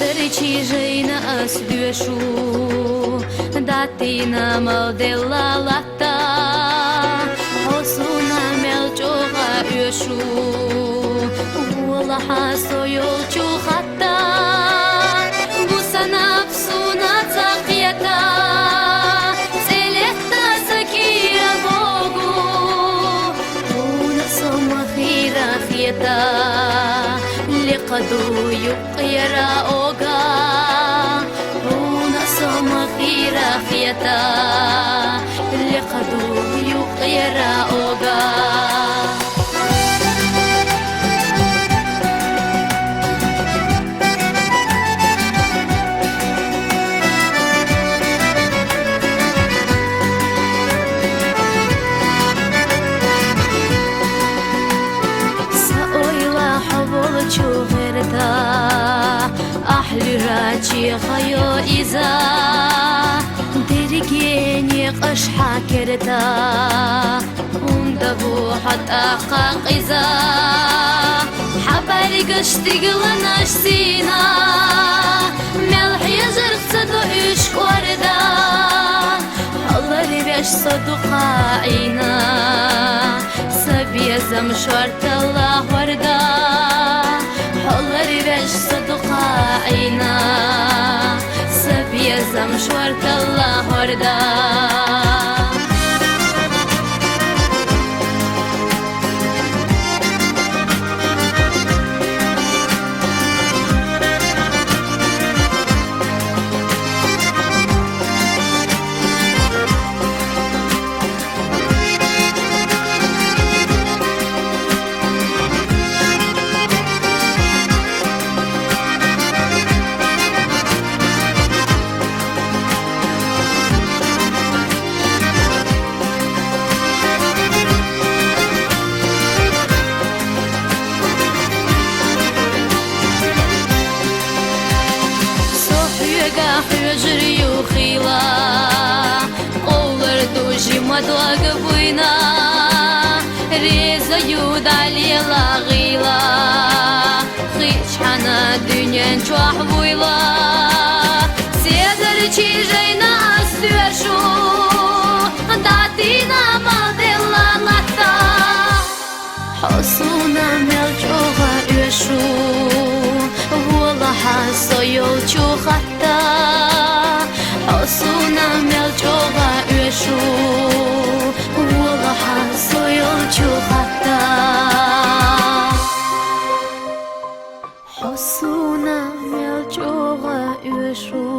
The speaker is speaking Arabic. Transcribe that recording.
Daricii na asdueshu datina maldela lata hosuna melchoga yeshu wala haso yolchu hatta busana psuna taqiyata selekta sakira bogu una soma khira khiyata liqadu yuqira oga una soma khira khiyata liqadu yuqira oga شوهرتا أحلى راجي خيو إذا درجيني قش حكرتا وندبو حتى قاقزا حبالي قشتقلنا شسينا ملح يزرق صدو إيش وردا الله ريش صدو قاعينا سبيا زمشورت الله وردا الله ريش صدقا عينا سبيا زمشورت الله وردا حجري وخيلا قولر دوجي مدوغ بوينا ريزا يود علي لا غيلا خيش حنا دنيا نشوح بويلا سيدر تشيجينا استوشو داتينا مالدلا لتا حصونا ملجوغا يشو والله حاسو يوچو خطا حصونا ملجوغا يشو والله حاسو يوچو خطا حصونا ملجوغا يشو